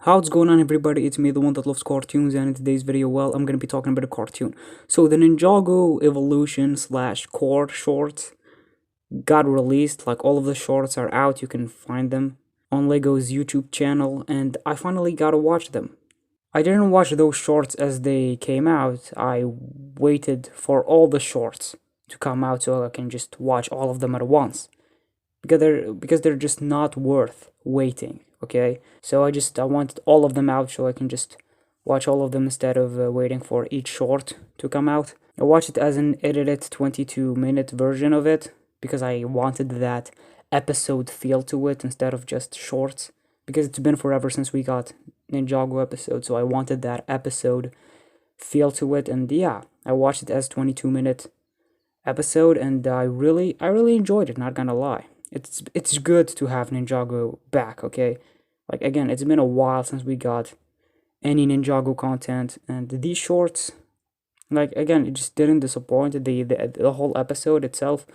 How's going on, everybody? It's me, the one that loves cartoons, and in today's video, well, I'm gonna be talking about a cartoon. So the Ninjago Evolution slash Core shorts got released. Like, all of the shorts are out. You can find them on Lego's YouTube channel, and I finally got to watch them. I didn't watch those shorts as they came out. I waited for all the shorts to come out so I can just watch all of them at once, because they're just not worth waiting. Okay, so I wanted all of them out so I can just watch all of them instead of waiting for each short to come out. I watched it as an edited 22-minute version of it because I wanted that episode feel to it instead of just shorts, because it's been forever since we got Ninjago episode, so I wanted that episode feel to it. And yeah, I watched it as 22-minute episode, and I really enjoyed it, not gonna lie. It's good to have Ninjago back, okay? Like, again, it's been a while since we got any Ninjago content, and these shorts, like, again, it just didn't disappoint. The whole episode itself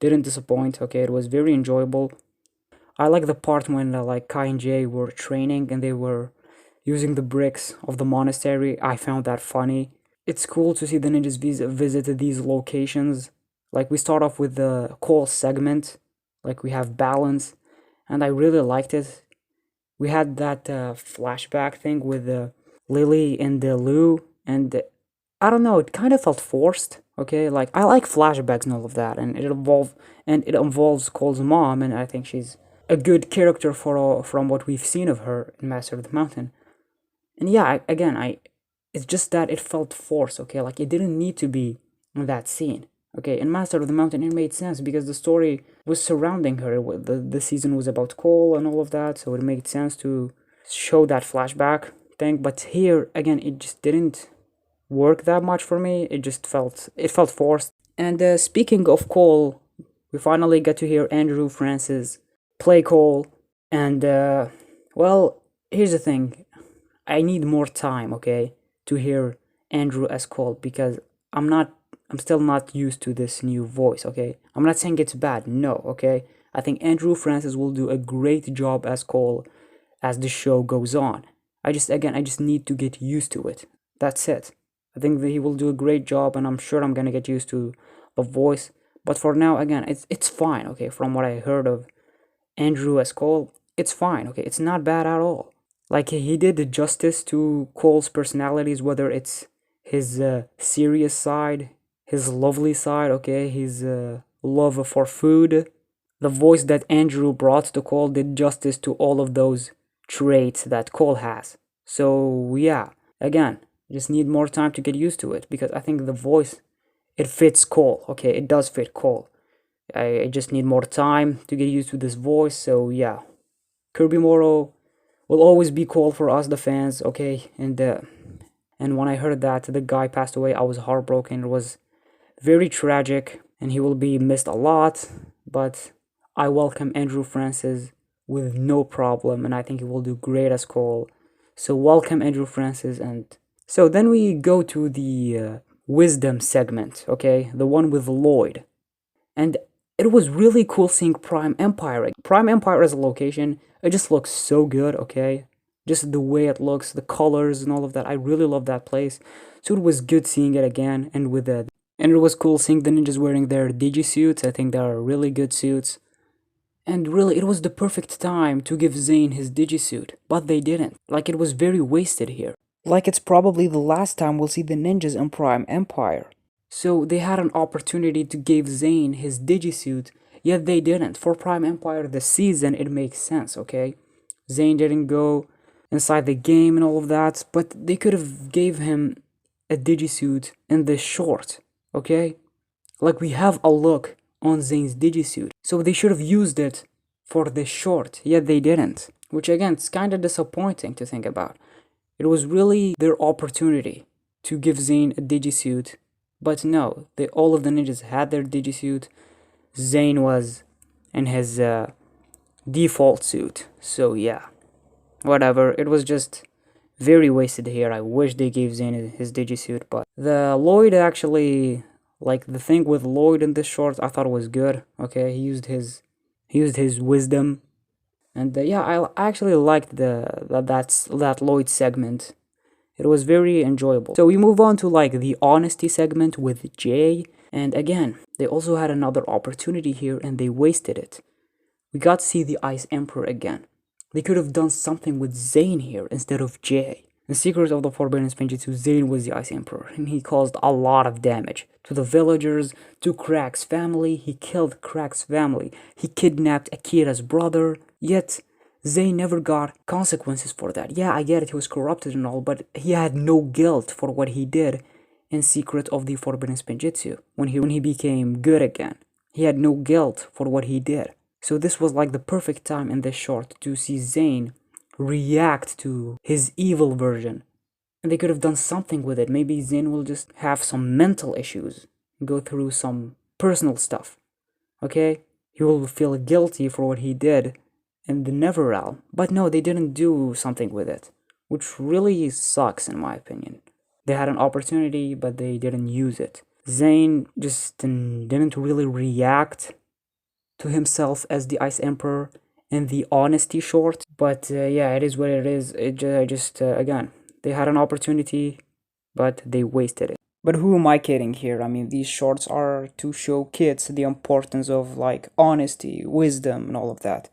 didn't disappoint, okay? It was very enjoyable. I like the part when like Kai and Jay were training and they were using the bricks of the monastery. I found that funny. It's cool to see the ninjas visit these locations. Like, we start off with the call segment, like we have balance, and I really liked it. We had that flashback thing with Lily and Lou, and I don't know, it kind of felt forced. Okay, like, I like flashbacks and all of that, and it involves Cole's mom, and I think she's a good character from what we've seen of her in Master of the Mountain. And yeah, it's just that it felt forced. Okay, like, it didn't need to be in that scene. Okay, in Master of the Mountain, it made sense because the story was surrounding her. The season was about Cole and all of that, so it made sense to show that flashback thing. But here, again, it just didn't work that much for me. It felt forced. And speaking of Cole, we finally get to hear Andrew Francis play Cole. And well, here's the thing: I need more time, okay, to hear Andrew as Cole, because I'm still not used to this new voice, okay? I'm not saying it's bad, no, okay? I think Andrew Francis will do a great job as Cole as the show goes on. I just need to get used to it. That's it. I think that he will do a great job, and I'm sure I'm gonna get used to the voice. But for now, again, it's fine, okay? From what I heard of Andrew as Cole, it's fine, okay? It's not bad at all. Like, he did justice to Cole's personalities, whether it's his serious side, his lovely side, okay, his love for food. The voice that Andrew brought to Cole did justice to all of those traits that Cole has. So yeah, again, just need more time to get used to it, because I think the voice, it fits Cole, okay, it does fit Cole. I just need more time to get used to this voice, so yeah. Kirby Morrow will always be Cole for us, the fans, okay, and when I heard that the guy passed away, I was heartbroken. It was very tragic, and he will be missed a lot, but I welcome Andrew Francis with no problem, and I think he will do great as Cole. So welcome, Andrew Francis. And so then we go to the wisdom segment, okay, the one with Lloyd. And it was really cool seeing Prime Empire. Prime Empire as a location, it just looks so good, okay? Just the way it looks, the colors and all of that. I really love that place. So it was good seeing it again, and it was cool seeing the ninjas wearing their digi suits. I think they are really good suits. And really, it was the perfect time to give Zane his digi suit, but they didn't. Like, it was very wasted here. Like, it's probably the last time we'll see the ninjas in Prime Empire. So they had an opportunity to give Zane his digisuit, yet they didn't. For Prime Empire this season, it makes sense, okay? Zane didn't go inside the game and all of that, but they could have gave him a digisuit in this short, okay? Like, we have a look on Zane's digisuit, so they should have used it for this short, yet they didn't. Which, again, it's kind of disappointing to think about. It was really their opportunity to give Zane a digisuit. But no, all of the ninjas had their digisuit. Zane was in his default suit. So yeah, whatever. It was just very wasted here. I wish they gave Zane his digisuit. But the Lloyd, actually, like, the thing with Lloyd in this short, I thought it was good. Okay, he used his wisdom And yeah, I actually liked that Lloyd segment. It was very enjoyable. So we move on to like the honesty segment with Jay. And again, they also had another opportunity here and they wasted it. We got to see the Ice Emperor again. They could have done something with Zane here instead of Jay. In Secret of the Forbidden Spinjitzu, Zane was the Ice Emperor, and he caused a lot of damage to the villagers, to Crack's family. He killed Crack's family. He kidnapped Akira's brother. Yet, Zane never got consequences for that. Yeah, I get it, he was corrupted and all, but he had no guilt for what he did in Secret of the Forbidden Spinjitzu when he became good again. He had no guilt for what he did. So this was like the perfect time in this short to see Zane react to his evil version. And they could have done something with it. Maybe Zane will just have some mental issues, go through some personal stuff. Okay? He will feel guilty for what he did in the Neverrealm. But no, they didn't do something with it, which really sucks in my opinion. They had an opportunity, but they didn't use it. Zane just didn't really react to himself as the Ice Emperor in the honesty short. But yeah, it is what it is. Again, they had an opportunity, but they wasted it. But who am I kidding here? I mean, these shorts are to show kids the importance of like honesty, wisdom, and all of that.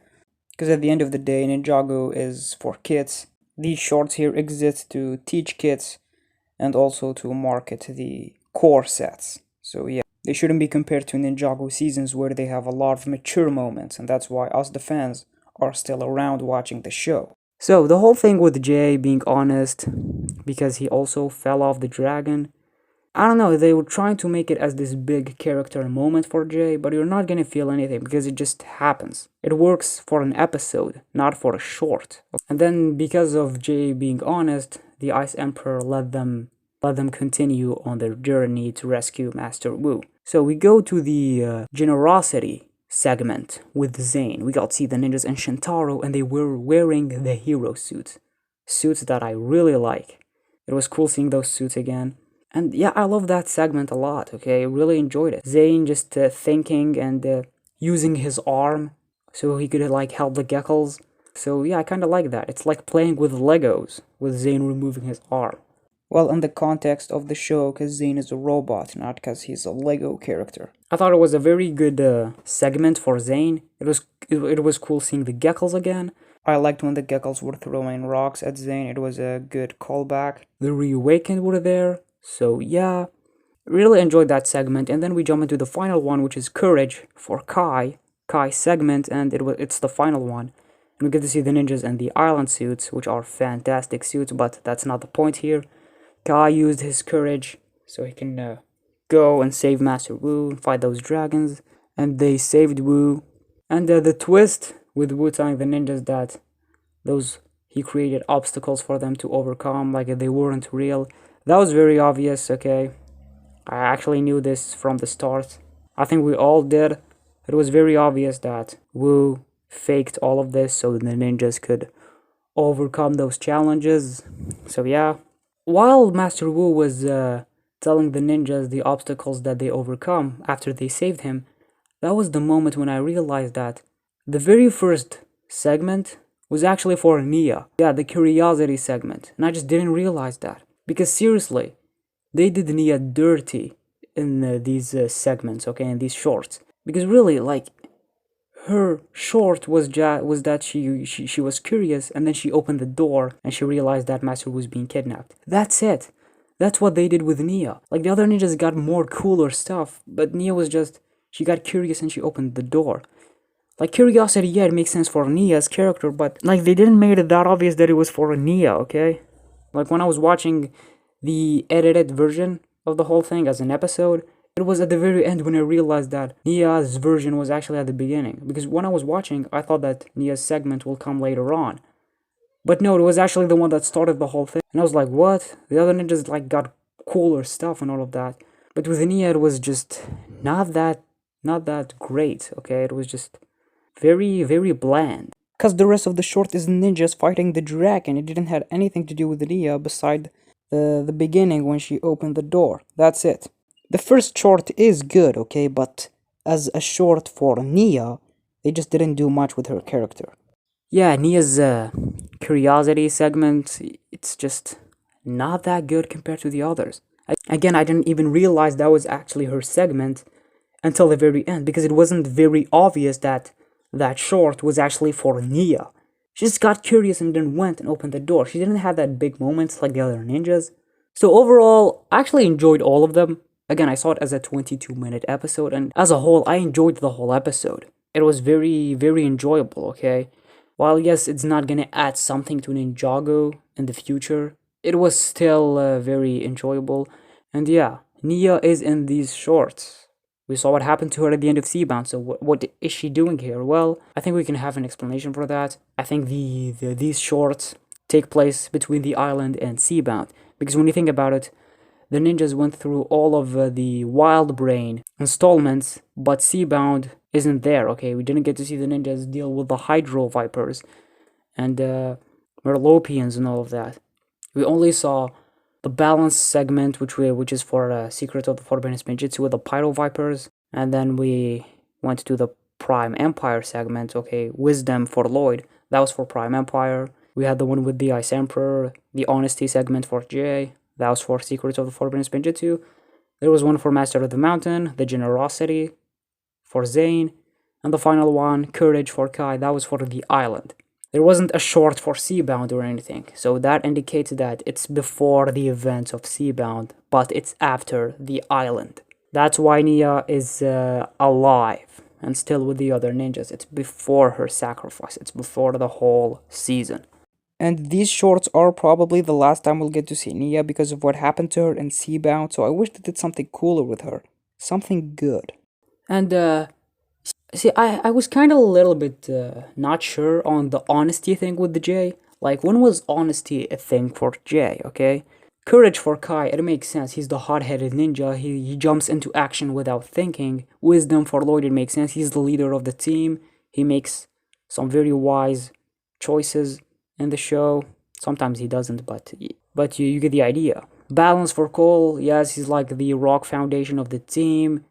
Because at the end of the day, Ninjago is for kids. These shorts here exist to teach kids and also to market the core sets. So yeah, they shouldn't be compared to Ninjago seasons where they have a lot of mature moments, and that's why us the fans are still around watching the show. So the whole thing with Jay being honest, because he also fell off the dragon, I don't know, they were trying to make it as this big character moment for Jay, but you're not gonna feel anything because it just happens. It works for an episode, not for a short. And then because of Jay being honest, the Ice Emperor let them continue on their journey to rescue Master Wu. So we go to the generosity segment with Zane. We got to see the ninjas and Shintaro, and they were wearing the hero suits. Suits that I really like. It was cool seeing those suits again. And yeah, I love that segment a lot, okay? I really enjoyed it. Zane just thinking and using his arm so he could like help the geckos. So yeah, I kind of like that. It's like playing with Legos, with Zane removing his arm. Well, in the context of the show, because Zane is a robot, not because he's a Lego character. I thought it was a very good segment for Zane. It was cool seeing the geckos again. I liked when the geckos were throwing rocks at Zane. It was a good callback. The Reawakened were there. So yeah, really enjoyed that segment. And then we jump into the final one, which is Courage for Kai's segment, and it's the final one. And we get to see the ninjas and the island suits, which are fantastic suits, but that's not the point here. Kai used his courage so he can go and save Master Wu and fight those dragons, and they saved Wu. And the twist with Wu telling the ninjas that he created obstacles for them to overcome, like they weren't real. That was very obvious, okay? I actually knew this from the start. I think we all did. It was very obvious that Wu faked all of this so the ninjas could overcome those challenges. So yeah. While Master Wu was telling the ninjas the obstacles that they overcome after they saved him, that was the moment when I realized that the very first segment was actually for Nia. Yeah, the curiosity segment. And I just didn't realize that. Because seriously, they did Nia dirty in these segments, okay, in these shorts. Because really, like, her short was that she was curious, and then she opened the door and she realized that Master was being kidnapped. That's it. That's what they did with Nia. Like, the other ninjas got more cooler stuff, but Nia was just, she got curious and she opened the door. Like, curiosity, yeah, it makes sense for Nia's character, but like, they didn't make it that obvious that it was for Nia, okay? Like, when I was watching the edited version of the whole thing as an episode, it was at the very end when I realized that Nia's version was actually at the beginning. Because when I was watching, I thought that Nia's segment will come later on. But no, it was actually the one that started the whole thing. And I was like, what? The other ninjas like got cooler stuff and all of that. But with Nia, it was just not that great, okay? It was just very, very bland. Because the rest of the short is ninjas fighting the dragon. It didn't have anything to do with Nia beside the beginning when she opened the door. That's it. The first short is good, okay, but as a short for Nia, they just didn't do much with her character. Yeah, Nia's curiosity segment, it's just not that good compared to the others. Again, I didn't even realize that was actually her segment until the very end because it wasn't very obvious that that short was actually for Nia. She just got curious and then went and opened the door. She didn't have that big moments like the other ninjas. So overall, I actually enjoyed all of them. Again, I saw it as a 22-minute episode, and as a whole, I enjoyed the whole episode. It was very, very enjoyable, okay? While yes, it's not gonna add something to Ninjago in the future, it was still very enjoyable. And yeah, Nia is in these shorts. We saw what happened to her at the end of Seabound, so what is she doing here? Well, I think we can have an explanation for that. I think these shorts take place between the island and Seabound, because when you think about it, the ninjas went through all of the Wild Brain installments, but Seabound isn't there, okay? We didn't get to see the ninjas deal with the Hydro Vipers and Merlopians and all of that. We only saw the balance segment, which is for Secret of the Forbidden Spinjitzu with the Pyro Vipers, and then we went to the Prime Empire segment, okay? Wisdom for Lloyd, that was for Prime Empire. We had the one with the Ice Emperor, the Honesty segment for Jay, that was for Secrets of the Forbidden Spinjitzu. There was one for Master of the Mountain, the Generosity for Zane, and the final one, Courage for Kai, that was for the island. There wasn't a short for Seabound or anything, so that indicates that it's before the events of Seabound, but it's after the island. That's why Nia is alive and still with the other ninjas. It's before her sacrifice, it's before the whole season. And these shorts are probably the last time we'll get to see Nia because of what happened to her in Seabound, so I wish they did something cooler with her. Something good. And, see, I was kind of a little bit not sure on the honesty thing with the J. Like, when was honesty a thing for J, okay? Courage for Kai, it makes sense. He's the hot-headed ninja. He jumps into action without thinking. Wisdom for Lloyd, it makes sense. He's the leader of the team. He makes some very wise choices in the show. Sometimes he doesn't, but you get the idea. Balance for Cole, yes, he's like the rock foundation of the team.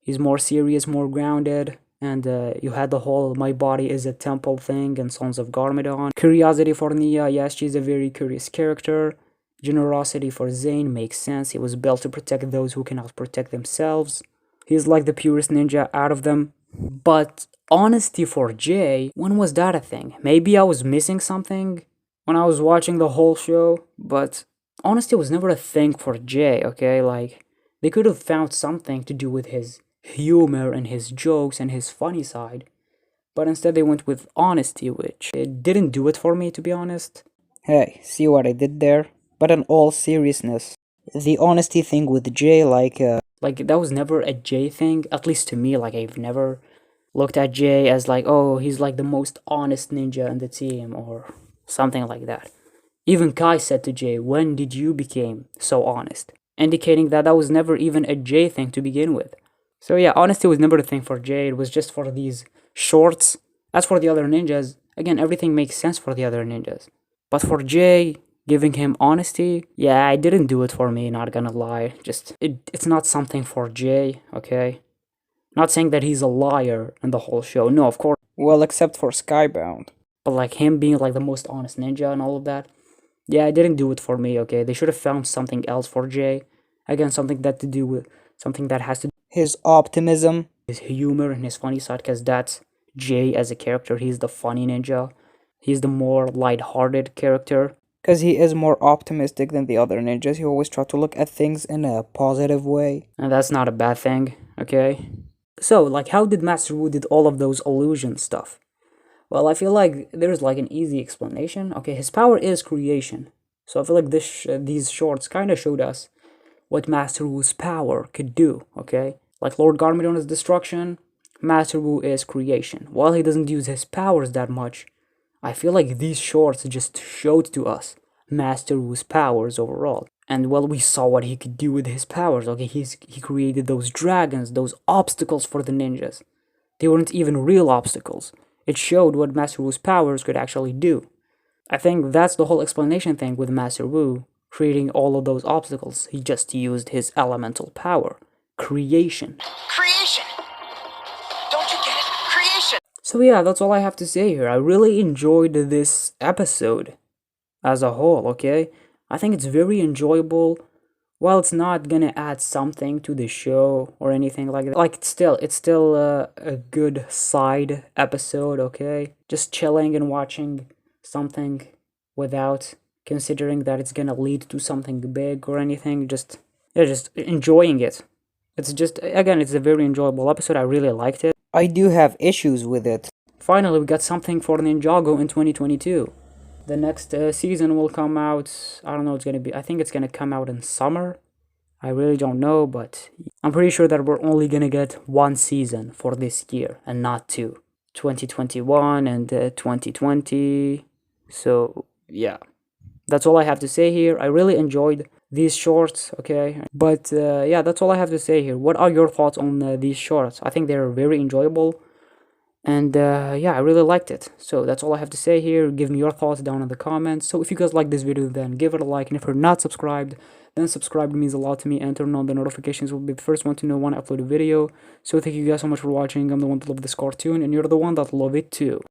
He's more serious, more grounded. And you had the whole my body is a temple thing and Sons of Garmadon. Curiosity for Nia, yes, she's a very curious character. Generosity for Zane makes sense. He was built to protect those who cannot protect themselves. He's like the purest ninja out of them. But honesty for Jay, when was that a thing? Maybe I was missing something when I was watching the whole show, but honesty was never a thing for Jay, okay? Like, they could have found something to do with his humor and his jokes and his funny side, but instead they went with honesty, which it didn't do it for me, to be honest. Hey, see what I did there? But in all seriousness, the honesty thing with Jay, like that was never a Jay thing, at least to me. Like, I've never looked at Jay as like, oh, he's like the most honest ninja in the team or something like that. Even Kai said to Jay, when did you become so honest? Indicating that that was never even a Jay thing to begin with. So yeah, honesty was never a thing for Jay, it was just for these shorts. As for the other ninjas, again, everything makes sense for the other ninjas. But for Jay, giving him honesty, yeah, it didn't do it for me, not gonna lie. Just, it's not something for Jay, okay? Not saying that he's a liar in the whole show, no, of course. Well, except for Skybound. But like him being like the most honest ninja and all of that, yeah, it didn't do it for me, okay? They should have found something else for Jay. Again, something that to do with, something that has to do with his optimism, his humor, and his funny side, because that's Jay as a character. He's the funny ninja. He's the more light-hearted character. Because he is more optimistic than the other ninjas. He always tries to look at things in a positive way. And that's not a bad thing, okay? So, like, how did Master Wu did all of those illusion stuff? Well, I feel like there's like an easy explanation. Okay, his power is creation. So I feel like these shorts kind of showed us what Master Wu's power could do, okay? Like Lord Garmadon is destruction, Master Wu is creation. While he doesn't use his powers that much, I feel like these shorts just showed to us Master Wu's powers overall. And well, we saw what he could do with his powers, okay? He created those dragons, those obstacles for the ninjas. They weren't even real obstacles. It showed what Master Wu's powers could actually do. I think that's the whole explanation thing with Master Wu, creating all of those obstacles. He just used his elemental power. Creation. Creation! Don't you get it? Creation! So yeah, that's all I have to say here. I really enjoyed this episode as a whole, okay? I think it's very enjoyable. While it's not gonna add something to the show or anything like that, like it's still a good side episode, okay? Just chilling and watching something without considering that it's gonna lead to something big or anything. Just yeah, just enjoying it. It's just again, it's a very enjoyable episode. I really liked it. I do have issues with it. Finally, we got something for Ninjago in 2022. The next season will come out. I don't know. It's gonna be. I think it's gonna come out in summer. I really don't know, but I'm pretty sure that we're only gonna get one season for this year and not two. 2021 and 2020. So yeah, that's all I have to say here. I really enjoyed these shorts, okay? But yeah, that's all I have to say here. What are your thoughts on these shorts? I think they're very enjoyable. And yeah, I really liked it. So that's all I have to say here. Give me your thoughts down in the comments. So if you guys like this video, then give it a like. And if you're not subscribed, then subscribe. It means a lot to me. And turn on the notifications. Will be the first one to know when I upload a video. So thank you guys so much for watching. I'm the one that love this cartoon, and you're the one that love it too.